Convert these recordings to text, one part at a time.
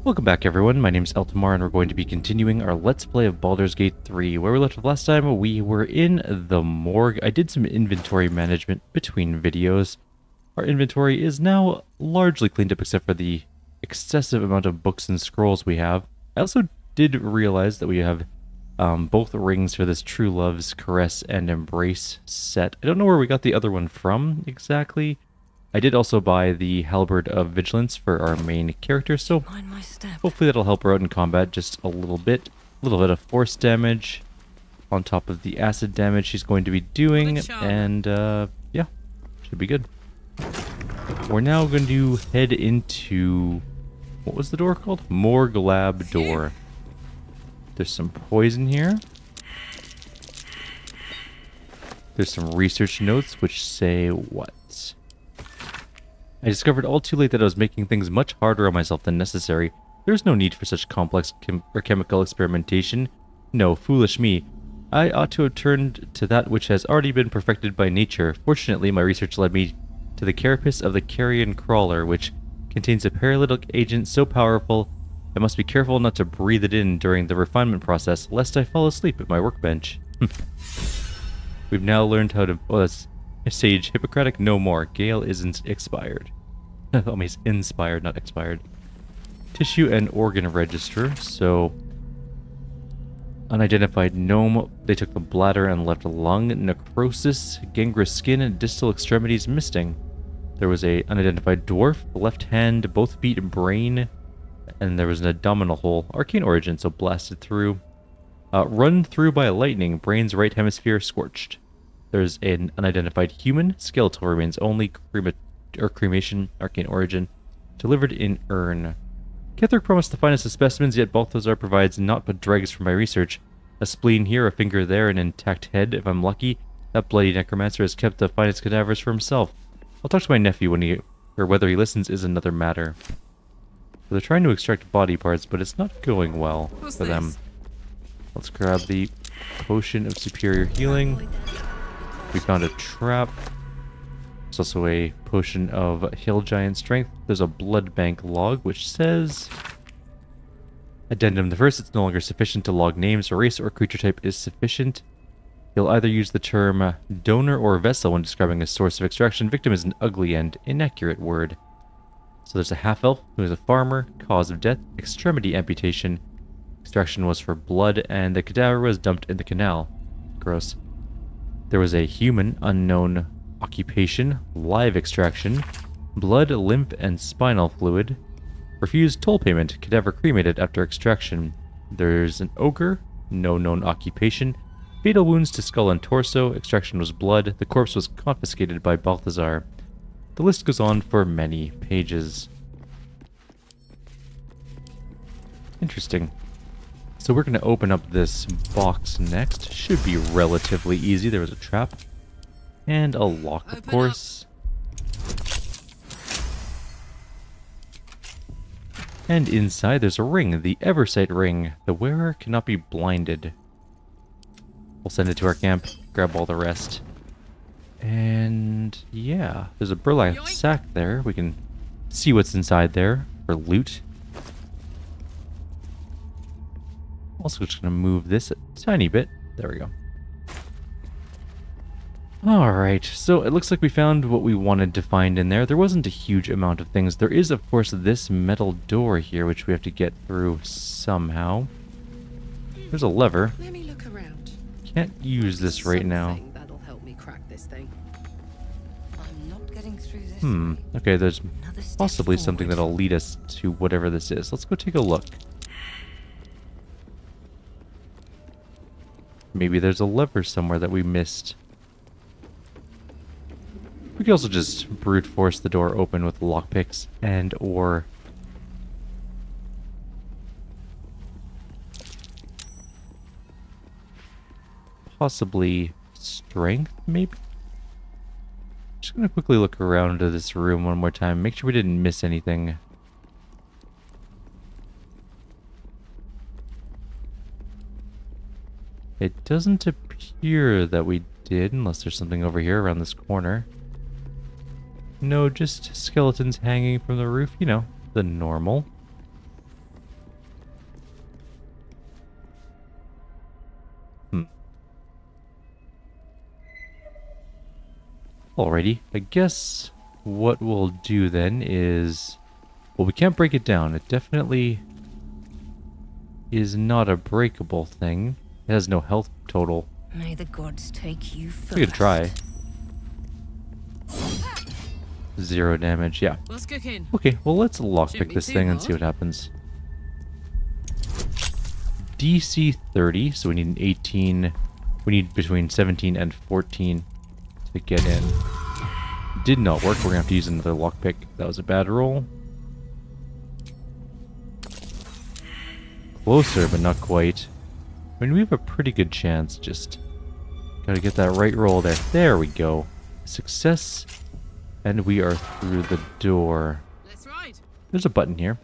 Welcome back everyone, my name is Eltamar and we're going to be continuing our Let's Play of Baldur's Gate 3. Where we left off last time, we were in the morgue. I did some inventory management between videos. Our inventory is now largely cleaned up except for the excessive amount of books and scrolls we have. I also did realize that we have both rings for this True Love's Caress and Embrace set. I don't know where we got the other one from exactly. I did also buy the Halberd of Vigilance for our main character, so hopefully that'll help her out in combat just a little bit. A little bit of force damage on top of the acid damage she's going to be doing, and yeah, should be good. We're now going to head into, what was the door called? Morgue Lab door. There's some poison here. There's some research notes which say what? I discovered all too late that I was making things much harder on myself than necessary. There's no need for such complex chemical experimentation. No, foolish me. I ought to have turned to that which has already been perfected by nature. Fortunately, my research led me to the carapace of the carrion crawler, which contains a paralytic agent so powerful I must be careful not to breathe it in during the refinement process, lest I fall asleep at my workbench. We've now learned how to... Oh, that's... Sage Hippocratic no more. Gale isn't expired. I mean, inspired, not expired. Tissue and organ register. So, unidentified gnome. They took the bladder and left lung. Necrosis, gangrenous skin, distal extremities misting. There was a unidentified dwarf. Left hand, both feet, brain, and there was an abdominal hole. Arcane origin, so blasted through. Run through by lightning. Brain's right hemisphere scorched. There's an unidentified human. Skeletal remains only. Cremation. Arcane origin. Delivered in urn. Kithric promised the finest of specimens, yet Balthazar provides naught but dregs for my research. A spleen here, a finger there, an intact head, if I'm lucky. That bloody necromancer has kept the finest cadavers for himself. I'll talk to my nephew when he... or whether he listens is another matter. So they're trying to extract body parts, but it's not going well for them. Let's grab the potion of superior healing. We found a trap. There's also a potion of hill giant strength. There's a blood bank log which says... Addendum. The first, it's no longer sufficient to log names. Race or creature type is sufficient. You'll either use the term donor or vessel when describing a source of extraction. Victim is an ugly and inaccurate word. So there's a half-elf who is a farmer. Cause of death, extremity amputation. Extraction was for blood, and the cadaver was dumped in the canal. Gross. There was a human, unknown occupation, live extraction, blood, lymph, and spinal fluid. Refused toll payment, cadaver cremated after extraction. There's an ogre, no known occupation, fatal wounds to skull and torso, extraction was blood, the corpse was confiscated by Balthazar. The list goes on for many pages. Interesting. So we're going to open up this box next. Should be relatively easy. There was a trap. And a lock, of course. And inside there's a ring. The Eversight ring. The wearer cannot be blinded. We'll send it to our camp. Grab all the rest. And yeah. There's a burlap sack there. We can see what's inside there for loot. Also just going to move this a tiny bit. There we go. Alright, so it looks like we found what we wanted to find in there. There wasn't a huge amount of things. There is, of course, this metal door here, which we have to get through somehow. There's a lever. Let me look around. Can't use this right now. That'll help me crack this thing. I'm not getting through this. Okay, there's possibly something that'll lead us to whatever this is. Let's go take a look. Maybe there's a lever somewhere that we missed. We could also just brute force the door open with lockpicks and or... possibly strength, maybe? Just gonna quickly look around to this room one more time. Make sure we didn't miss anything. It doesn't appear that we did, unless there's something over here around this corner. No, just skeletons hanging from the roof, you know, the normal. Alrighty, I guess what we'll do then is... Well, we can't break it down. It definitely is not a breakable thing. It has no health total. May the gods take you first. We could try. 0 damage, yeah. What's cooking? Okay, well let's Shouldn't lockpick be this too thing and hard. see what happens. DC 30, so we need an 18. We need between 17 and 14 to get in. Did not work. We're gonna have to use another lockpick. That was a bad roll. Closer, but not quite. I mean, we have a pretty good chance. Just gotta get that right roll there. There we go. Success. And we are through the door. Let's ride. There's a button here.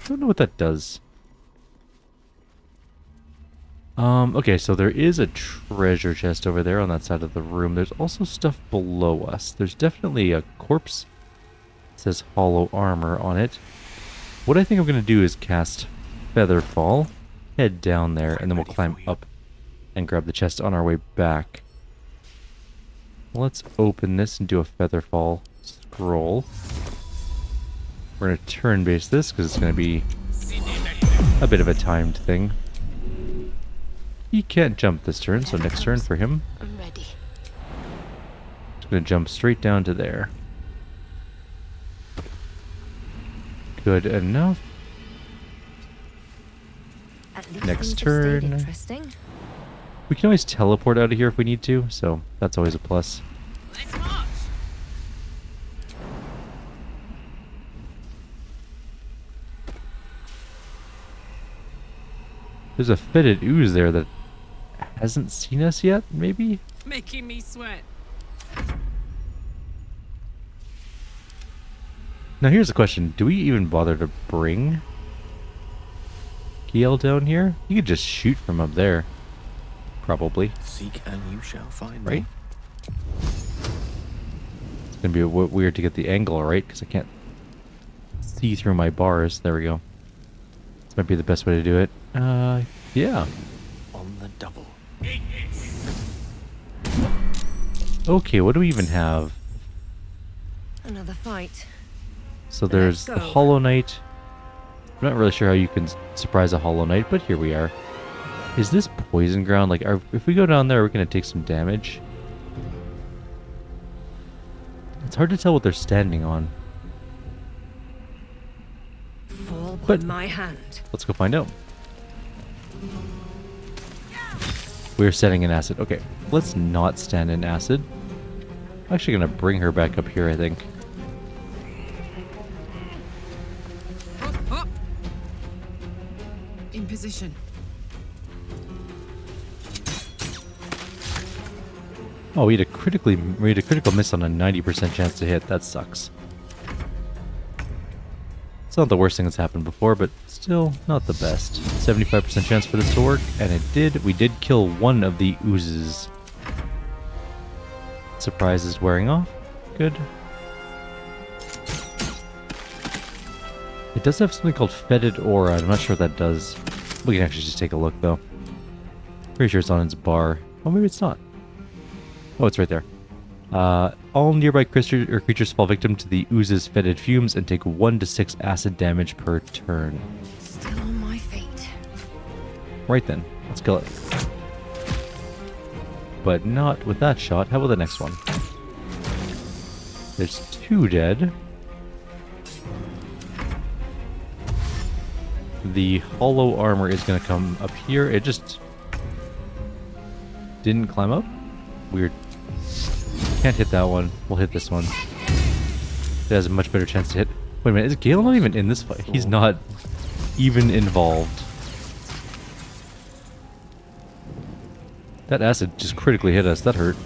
Don't know what that does. Okay, so there is a treasure chest over there on that side of the room. There's also stuff below us. There's definitely a corpse. It says hollow armor on it. What I think I'm going to do is cast Featherfall, head down there, and then we'll climb up and grab the chest on our way back. Let's open this and do a Featherfall scroll. We're going to turn-base this because it's going to be a bit of a timed thing. He can't jump this turn, so next turn for him. I'm ready. Just going to jump straight down to there. Good enough. At least Next things have stayed turn. Interesting. We can always teleport out of here if we need to, so that's always a plus. Let's march. There's a fitted ooze there that hasn't seen us yet, maybe? Making me sweat. Now here's a question. Do we even bother to bring Kiel down here? You could just shoot from up there. Probably. Seek and you shall find. Right? It's gonna be weird to get the angle right, because I can't see through my bars. There we go. This might be the best way to do it. Yeah. On the double. Okay, what do we even have? Another fight. So there's Let's the go. Hollow Knight. I'm not really sure how you can surprise a Hollow Knight, but here we are. Is this poison ground? Like, if we go down there, we're going to take some damage. It's hard to tell what they're standing on. Fall by But- my hand. Let's go find out. We're standing in acid. Okay, let's not stand in acid. I'm actually going to bring her back up here, I think. Hop, hop. In position. Oh, we had a critical miss on a 90% chance to hit. That sucks. It's not the worst thing that's happened before, but still not the best. 75% chance for this to work, and it did. We did kill one of the oozes. Surprise is wearing off. Good. It does have something called Fetid Aura. I'm not sure what that does. We can actually just take a look, though. Pretty sure it's on its bar. Oh, maybe it's not. Oh, it's right there. All nearby creatures fall victim to the ooze's fetid fumes and take 1 to 6 acid damage per turn. Still on my feet. Right then, let's kill it. But not with that shot. How about the next one? There's 2 dead. The hollow armor is going to come up here. It just didn't climb up. Weird. Can't hit that one. We'll hit this one. It has a much better chance to hit. Wait a minute, is Gale not even in this fight? He's not even involved. That acid just critically hit us. That hurt.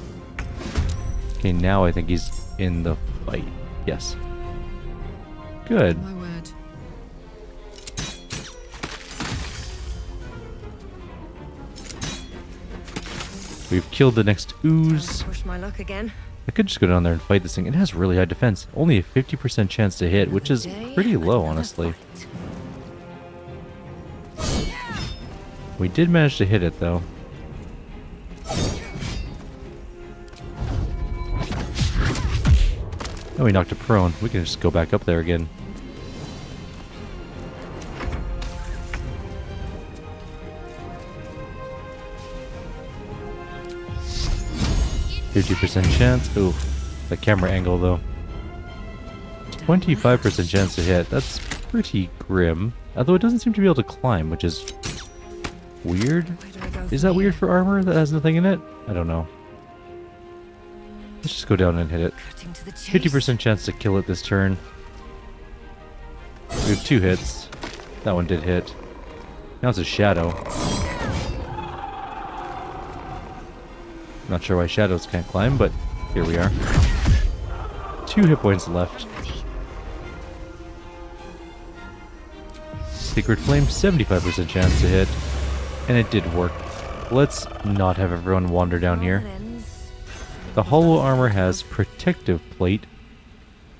Okay, now I think he's in the fight. Yes. Good. My word. We've killed the next ooze. Push my luck again. I could just go down there and fight this thing. It has really high defense. Only a 50% chance to hit, which is Another day, pretty low, another honestly. fight. We did manage to hit it, though. Oh, we knocked it prone. We can just go back up there again. %50 chance. Ooh, the camera angle though. 25% chance to hit. That's pretty grim. Although it doesn't seem to be able to climb, which is weird. Is that weird for armor that has nothing in it? I don't know. Let's just go down and hit it. 50% chance to kill it this turn. We have 2 hits. That one did hit. Now it's a shadow. Not sure why shadows can't climb, but here we are. 2 hit points left. Secret Flame, 75% chance to hit. And it did work. Let's not have everyone wander down here. The hollow armor has Protective Plate,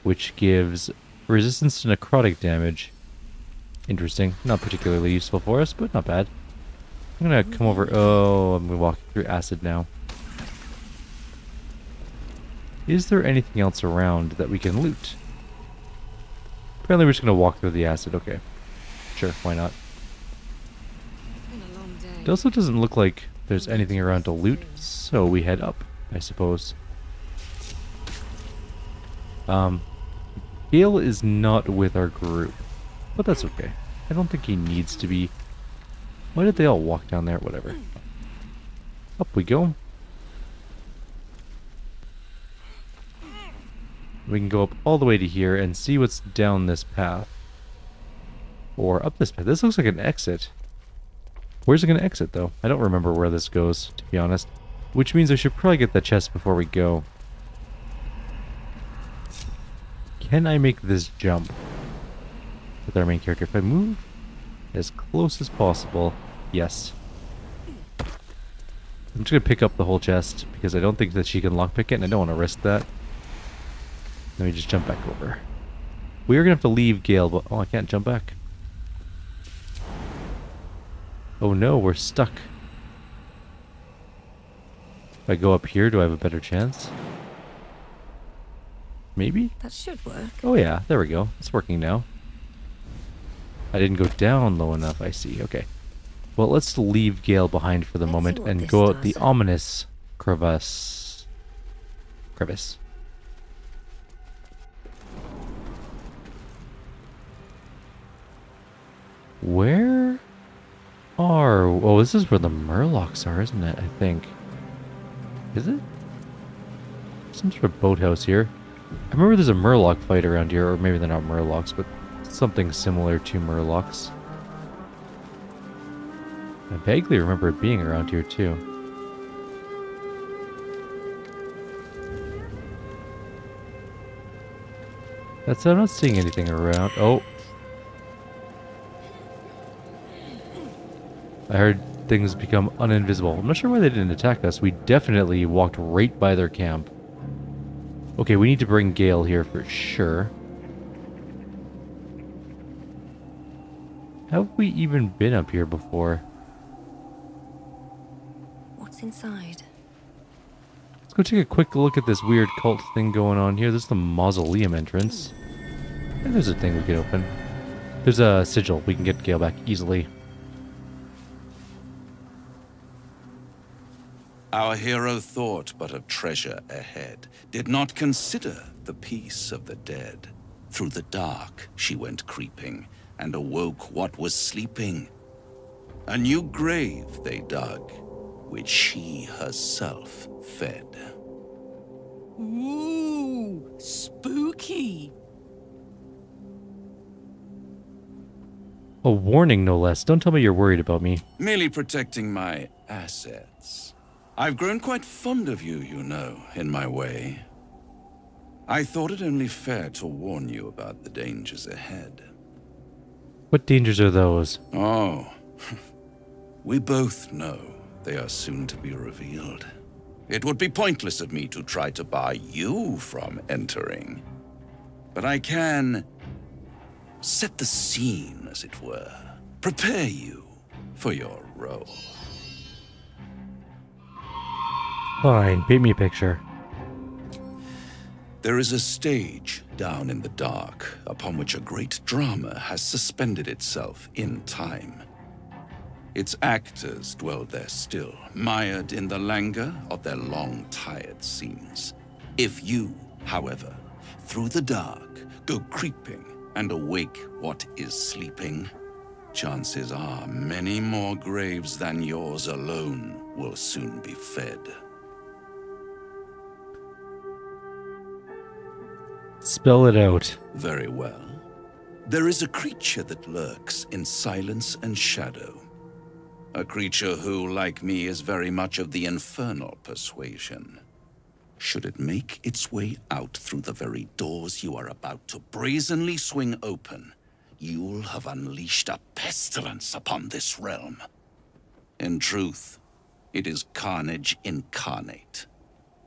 which gives resistance to necrotic damage. Interesting. Not particularly useful for us, but not bad. I'm gonna come over. Oh, I'm gonna walk through acid now. Is there anything else around that we can loot? Apparently we're just gonna walk through the acid. Okay. Sure, why not? It also doesn't look like there's anything around to loot, so we head up, I suppose. Gale is not with our group, but that's okay. I don't think he needs to be. Why did they all walk down there? Whatever. Up we go. We can go up all the way to here and see what's down this path. Or up this path. This looks like an exit. Where's it going to exit, though? I don't remember where this goes, to be honest. Which means I should probably get the chest before we go. Can I make this jump with our main character? If I move as close as possible, yes. I'm just going to pick up the whole chest, because I don't think that she can lockpick it, and I don't want to risk that. Let me just jump back over. We are going to have to leave Gale, but... Oh, I can't jump back. Oh no, we're stuck. If I go up here, do I have a better chance? Maybe? That should work. Oh yeah, there we go. It's working now. I didn't go down low enough, I see. Okay. Well, let's leave Gale behind for the moment and go out the ominous crevice. Where are... Oh, this is where the Murlocs are, isn't it? I think. Is it? Some sort of boathouse here. I remember there's a Murloc fight around here, or maybe they're not Murlocs, but something similar to Murlocs. I vaguely remember it being around here, too. That's... I'm not seeing anything around. Oh. I heard things become uninvisible. I'm not sure why they didn't attack us. We definitely walked right by their camp. Okay, we need to bring Gale here for sure. Have we even been up here before? What's inside? Let's go take a quick look at this weird cult thing going on here. This is the mausoleum entrance. And there's a thing we could open. There's a sigil. We can get Gale back easily. Our hero thought but of treasure ahead, did not consider the peace of the dead. Through the dark she went creeping, and awoke what was sleeping. A new grave they dug, which she herself fed. Ooh, spooky. A warning, no less. Don't tell me you're worried about me. Merely protecting my assets. I've grown quite fond of you, you know, in my way. I thought it only fair to warn you about the dangers ahead. What dangers are those? Oh, we both know they are soon to be revealed. It would be pointless of me to try to bar you from entering. But I can set the scene, as it were. Prepare you for your role. Fine, paint me a picture. There is a stage down in the dark upon which a great drama has suspended itself in time. Its actors dwell there still, mired in the languor of their long tired scenes. If you, however, through the dark, go creeping and awake what is sleeping, chances are many more graves than yours alone will soon be fed. Spell it out. Very well. There is a creature that lurks in silence and shadow. A creature who, like me, is very much of the infernal persuasion. Should it make its way out through the very doors you are about to brazenly swing open, you'll have unleashed a pestilence upon this realm. In truth, it is carnage incarnate.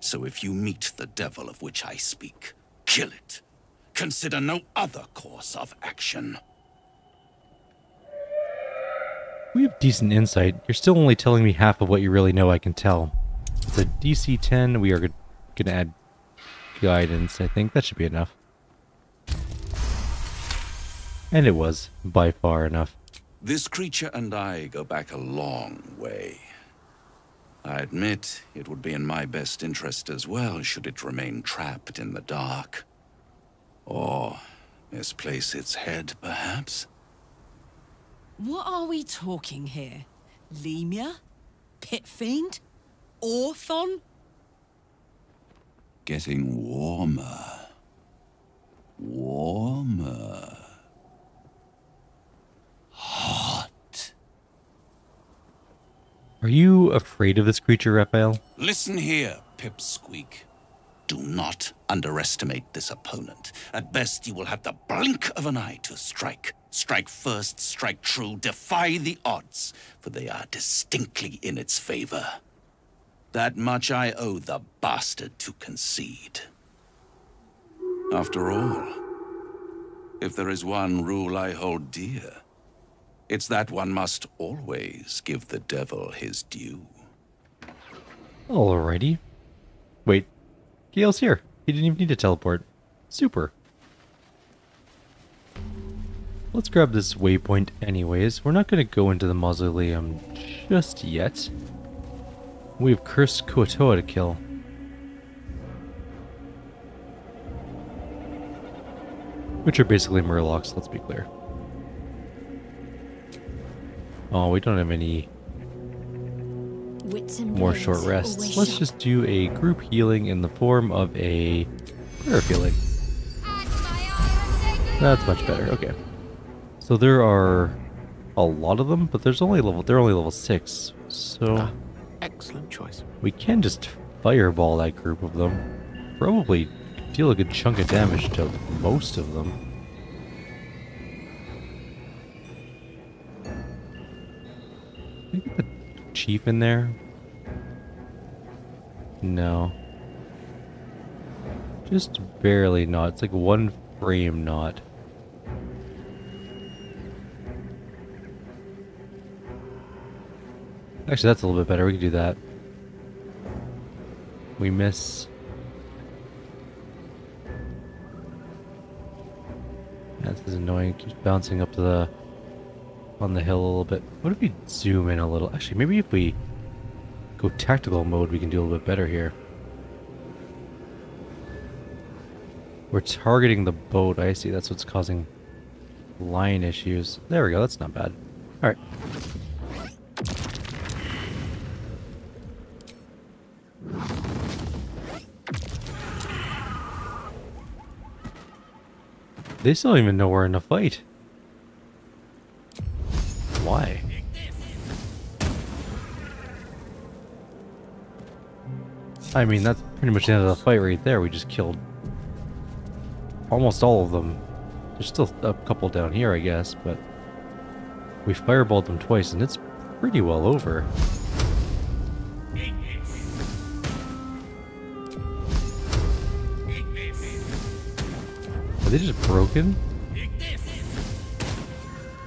So if you meet the devil of which I speak, kill it. Consider no other course of action. We have decent insight. You're still only telling me half of what you really know, I can tell. It's a DC 10. We are going to add guidance. I think that should be enough. And it was, by far, enough. This creature and I go back a long way. I admit it would be in my best interest as well should it remain trapped in the dark. Or misplace its head, perhaps? What are we talking here? Lemur? Pit fiend? Orthon? Getting warmer. Warmer. Hot. Are you afraid of this creature, Raphael? Listen here, Pipsqueak. Do not underestimate this opponent. At best, you will have the blink of an eye to strike. Strike first, strike true, defy the odds, for they are distinctly in its favor. That much I owe the bastard to concede. After all, if there is one rule I hold dear, it's that one must always give the devil his due. Alrighty. Wait, Gale's here. He didn't even need to teleport. Super. Let's grab this waypoint anyways. We're not going to go into the mausoleum just yet. We have Cursed Kuatoa to kill. Which are basically Murlocs, let's be clear. Oh, we don't have any more short rests. Let's just do a group healing in the form of a prayer healing. That's much better, okay. So there are a lot of them, but they're only level 6. So excellent choice. We can just fireball that group of them. Probably deal a good chunk of damage to most of them. Can I get the chief in there? No. Just barely not. It's like one frame not. Actually, that's a little bit better. We can do that. We miss. This is annoying. It keeps bouncing up to the on the hill a little bit. What if we zoom in a little? Actually, maybe if we go tactical mode, we can do a little bit better here. We're targeting the boat. I see. That's what's causing line issues. There we go. That's not bad. All right. They still don't even know we're in a fight. Why? I mean, that's pretty much the end of the fight right there. We just killed almost all of them. There's still a couple down here, I guess, but we fireballed them twice, and it's pretty well over. Are they just broken?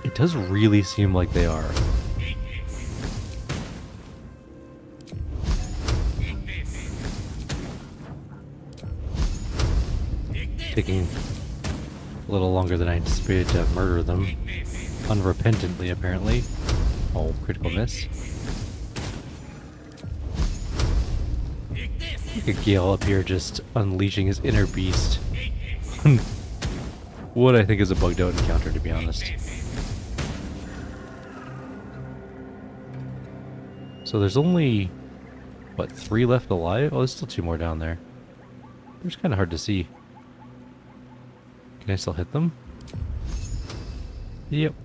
It does really seem like they are. taking a little longer than I anticipated to murder them. Unrepentantly, apparently. Oh, critical miss. Look at Gale up here just unleashing his inner beast. What I think is a bugged out encounter, to be honest. So there's only, what, 3 left alive? Oh, there's still 2 more down there. It's kind of hard to see. Can I still hit them? Yep.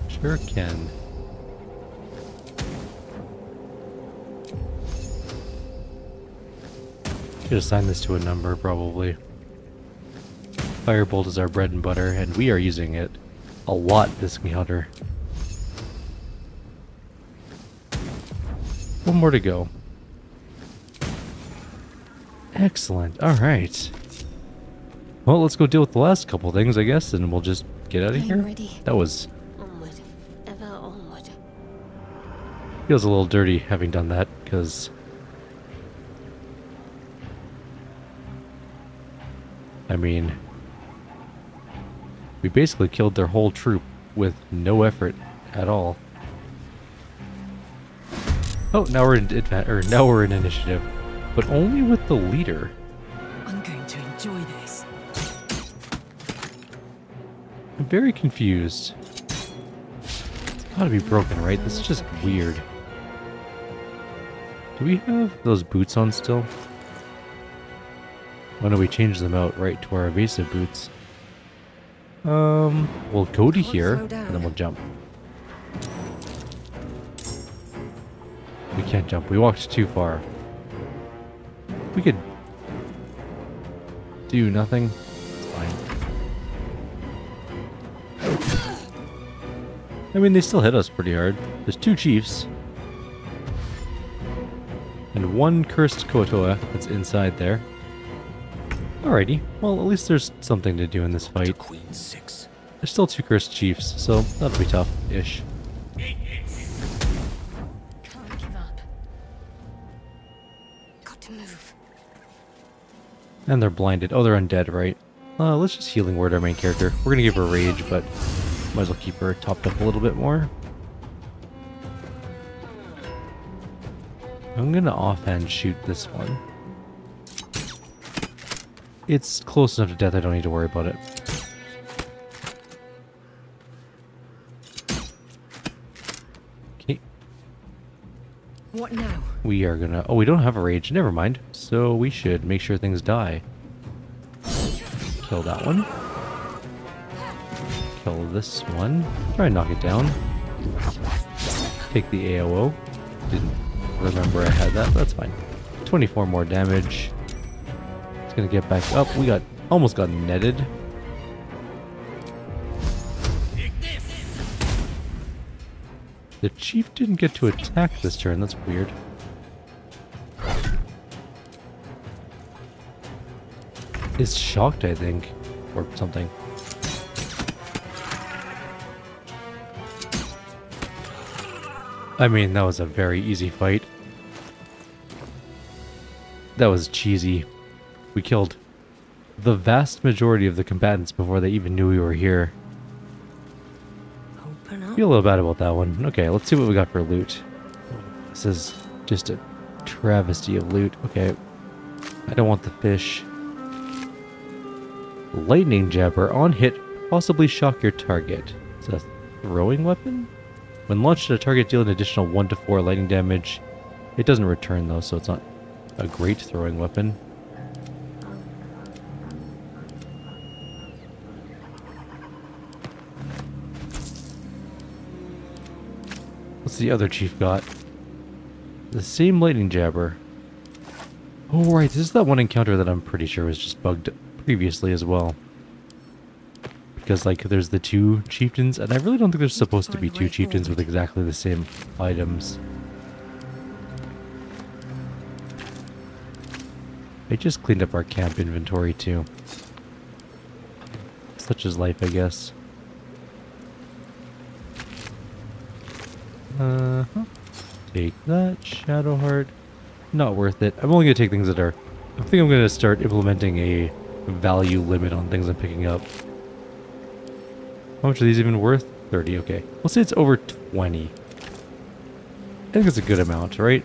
Sure can. Should assign this to a number, probably. Firebolt is our bread and butter, and we are using it a lot this encounter. One more to go. Excellent. Alright. Well, let's go deal with the last couple things, I guess, and we'll just get out of here. Ready. That was... Onward. Ever onward. Feels a little dirty having done that, because... I mean... we basically killed their whole troop with no effort at all. Oh, now we're in initiative, but only with the leader. I'm going to enjoy this. I'm very confused. It's gotta be broken, right? This is just weird. Do we have those boots on still? Why don't we change them out right to our evasive boots? We'll go to here, and then we'll jump. We can't jump. We walked too far. We could do nothing. It's fine. I mean, they still hit us pretty hard. There's 2 chiefs. And 1 cursed Koatoa that's inside there. Alrighty. Well, at least there's something to do in this fight. Queen 6. There's still 2 cursed chiefs, so that'll be tough-ish. Can't give up. Got to move. And they're blinded. Oh, they're undead, right? Let's just healing word our main character. We're gonna give her rage, but might as well keep her topped up a little bit more. I'm gonna offhand shoot this one. It's close enough to death, I don't need to worry about it. Okay. What now? We are gonna... oh, we don't have a rage. Never mind. So we should make sure things die. Kill that one. Kill this one. Try and knock it down. Take the AOO. Didn't remember I had that, but that's fine. 24 more damage. It's gonna get back up. We almost got netted. The chief didn't get to attack this turn. That's weird. Is shocked, I think, or something. I mean, that was a very easy fight. That was cheesy. We killed the vast majority of the combatants before they even knew we were here. Open up. Feel a little bad about that one. Okay, let's see what we got for loot. This is just a travesty of loot. Okay, I don't want the fish. Lightning Jabber. On hit, possibly shock your target. It's a throwing weapon? When launched at a target, deal an additional 1 to 4 lightning damage. It doesn't return though, so it's not a great throwing weapon. What's the other chief got? The same lightning jabber. Oh right, this is that one encounter that I'm pretty sure was just bugged previously as well. Because like there's the 2 chieftains, and I really don't think there's supposed to be 2 chieftains with exactly the same items. I just cleaned up our camp inventory too. Such is life, I guess. Take that, Shadowheart. not worth it. I'm only going to take things that are... I think I'm going to start implementing a value limit on things I'm picking up. How much are these even worth? 30, okay. We'll say it's over 20. I think it's a good amount, right?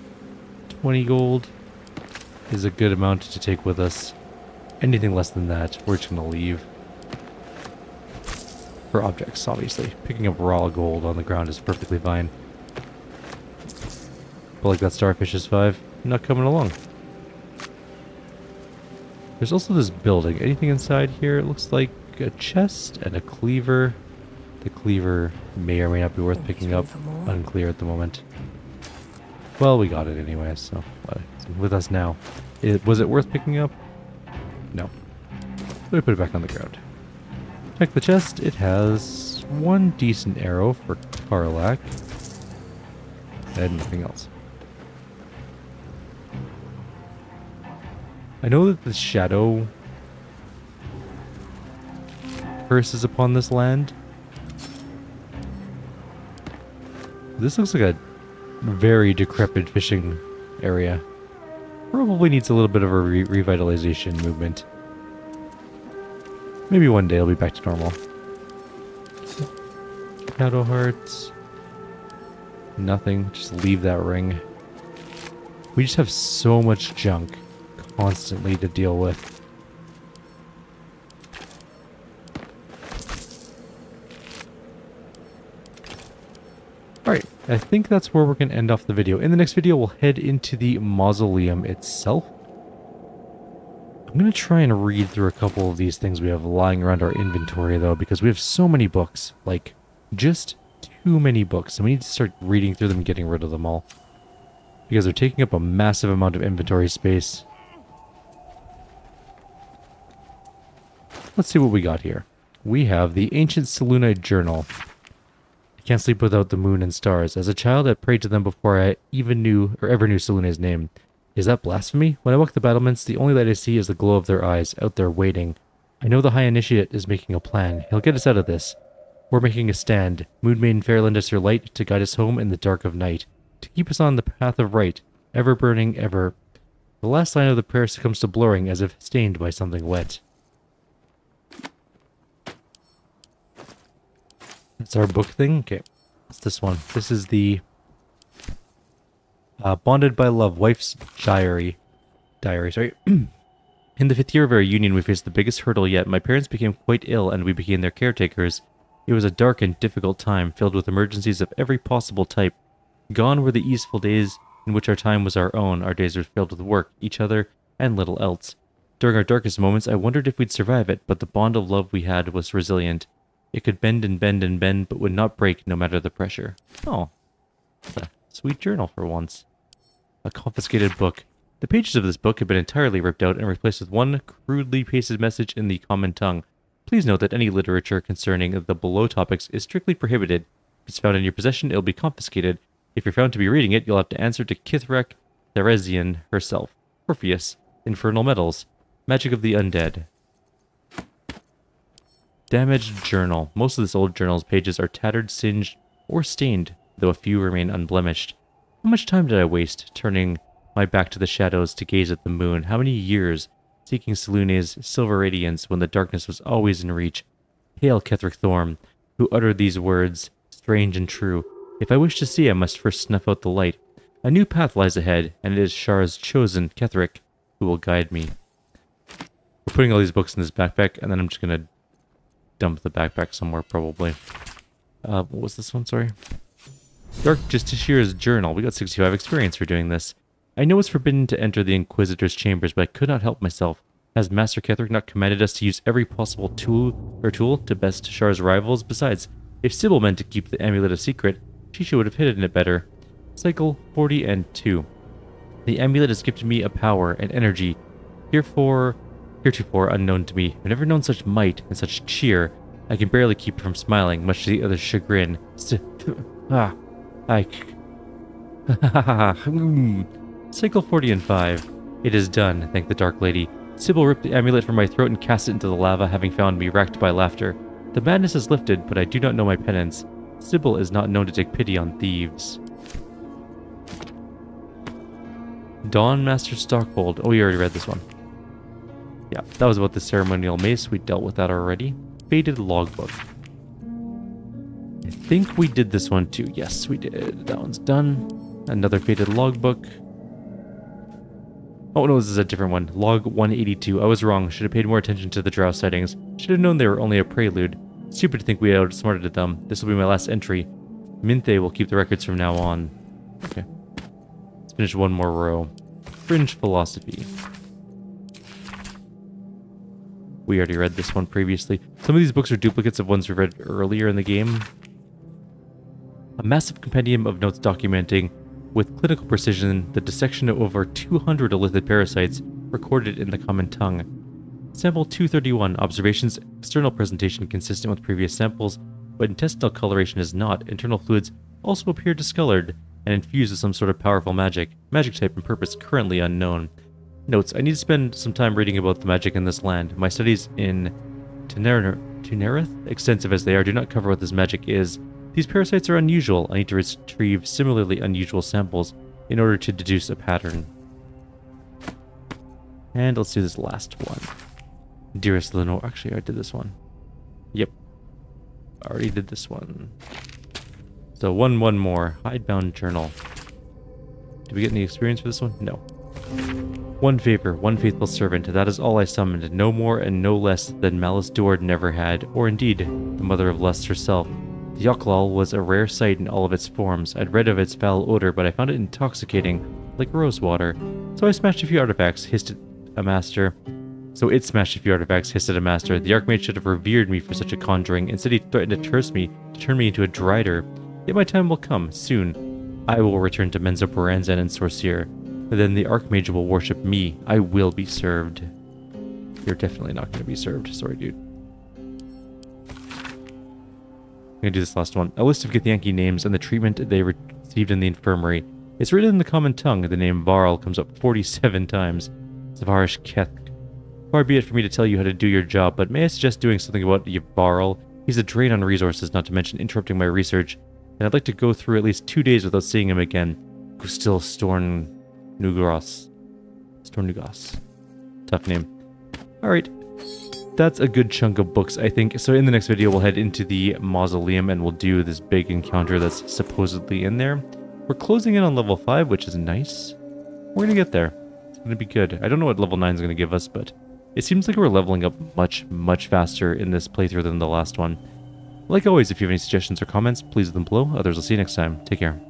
20 gold is a good amount to take with us. Anything less than that, we're just going to leave. For objects, obviously. Picking up raw gold on the ground is perfectly fine. But like that starfish is 5, not coming along. There's also this building. Anything inside here? It looks like a chest and a cleaver. The cleaver may or may not be worth picking up. Unclear at the moment. Well, we got it anyway, so it's with us now. Was it worth picking up? No. Let me put it back on the ground. Check the chest. It has one decent arrow for Karlak. And nothing else. I know that the shadow curse is upon this land. This looks like a very decrepit fishing area. Probably needs a little bit of a revitalization movement. Maybe one day it'll be back to normal. Shadow hearts. Nothing. Just leave that ring. We just have so much junk constantly to deal with. Alright, I think that's where we're going to end off the video. In the next video, we'll head into the mausoleum itself. I'm going to try and read through a couple of these things we have lying around our inventory, though, because we have so many books. Like, just too many books. And we need to start reading through them and getting rid of them all. Because they're taking up a massive amount of inventory space. Let's see what we got here. We have the Ancient Selûnite Journal. I can't sleep without the moon and stars. As a child, I prayed to them before I even knew or ever knew Selûne's name. Is that blasphemy? When I walk the battlements, the only light I see is the glow of their eyes, out there waiting. I know the High Initiate is making a plan. He'll get us out of this. We're making a stand. Moon Maiden fair lend us your light to guide us home in the dark of night, to keep us on the path of right, ever burning, ever. The last line of the prayer succumbs to blurring as if stained by something wet. That's our book thing? Okay. What's this one? This is the Bonded by Love, Wife's Diary. Sorry. In the 5th year of our union, we faced the biggest hurdle yet. My parents became quite ill, and we became their caretakers. It was a dark and difficult time, filled with emergencies of every possible type. Gone were the easeful days in which our time was our own. Our days were filled with work, each other, and little else. During our darkest moments, I wondered if we'd survive it, but the bond of love we had was resilient. It could bend and bend and bend, but would not break no matter the pressure. Oh, that's a sweet journal for once. A confiscated book. The pages of this book have been entirely ripped out and replaced with one crudely pasted message in the common tongue. Please note that any literature concerning the below topics is strictly prohibited. If it's found in your possession, it will be confiscated. If you're found to be reading it, you'll have to answer to Kithrak Theresian herself. Orpheus. Infernal Metals. Magic of the Undead. Damaged journal. Most of this old journal's pages are tattered, singed, or stained, though a few remain unblemished. How much time did I waste turning my back to the shadows to gaze at the moon? How many years seeking Selûne's silver radiance when the darkness was always in reach? Hail Ketheric Thorm, who uttered these words, strange and true. If I wish to see, I must first snuff out the light. A new path lies ahead, and it is Shar's chosen, Ketheric, who will guide me. We're putting all these books in this backpack, and then I'm just going to dump the backpack somewhere, probably. What was this one? Sorry. Dark Justiciar's Journal. We got 65 experience for doing this. I know it's forbidden to enter the Inquisitor's chambers, but I could not help myself. Has Master Ketheric not commanded us to use every possible tool to best Shar's rivals? Besides, if Sybil meant to keep the amulet a secret, she should have hidden it better. Cycle 40 and 2. The amulet has gifted me a power and energy heretofore unknown to me. I've never known such might and such cheer. I can barely keep from smiling, much to the other's chagrin. Cycle 40 and 5. It is done, thank the Dark Lady. Sybil ripped the amulet from my throat and cast it into the lava, having found me racked by laughter. The madness is lifted, but I do not know my penance. Sybil is not known to take pity on thieves. Dawn Master Stockhold. Oh, you already read this one. Yeah, that was about the ceremonial mace. We dealt with that already. Faded logbook. I think we did this one too. Yes, we did. That one's done. Another faded logbook. Oh no, this is a different one. Log 182. I was wrong. Should have paid more attention to the drow sightings. Should have known they were only a prelude. Stupid to think we outsmarted them. This will be my last entry. Minthe will keep the records from now on. Okay. Let's finish one more row. Fringe philosophy. We already read this one previously. Some of these books are duplicates of ones we read earlier in the game. A massive compendium of notes documenting with clinical precision the dissection of over 200 elithid parasites recorded in the common tongue. Sample 231, observations, external presentation consistent with previous samples, but intestinal coloration is not. Internal fluids also appear discolored and infused with some sort of powerful magic. Magic type and purpose currently unknown. Notes, I need to spend some time reading about the magic in this land. My studies in Tunerith, extensive as they are, do not cover what this magic is. These parasites are unusual. I need to retrieve similarly unusual samples in order to deduce a pattern. And let's do this last one. Dearest Lenore. Actually, I did this one. Yep. I already did this one. So one more. Hidebound journal. Did we get any experience for this one? No. One favor, one faithful servant. That is all I summoned. No more and no less than Malice Dord never had, or indeed, the mother of lust herself. The Yoklal was a rare sight in all of its forms. I'd read of its foul odor, but I found it intoxicating, like rose water. So I smashed a few artifacts, hissed at a master. The Archmage should have revered me for such a conjuring. Instead, he threatened to curse me, to turn me into a drider. Yet my time will come, soon. I will return to Menzel Baranzan and Sorcier. And then the Archmage will worship me. I will be served. You're definitely not going to be served. Sorry, dude. I'm going to do this last one. A list of Githyanki names and the treatment they received in the infirmary. It's written in the common tongue. The name Varl comes up 47 times. Zavarish Keth. Far be it for me to tell you how to do your job, but may I suggest doing something about Varl? He's a drain on resources, not to mention interrupting my research, and I'd like to go through at least 2 days without seeing him again. Gustil Stornugras. Tough name. Alright. That's a good chunk of books, I think. So in the next video, we'll head into the mausoleum and we'll do this big encounter that's supposedly in there. We're closing in on level 5, which is nice. We're going to get there. It's going to be good. I don't know what level 9 is going to give us, but it seems like we're leveling up much faster in this playthrough than the last one. Like always, if you have any suggestions or comments, please leave them below. Others will see you next time. Take care.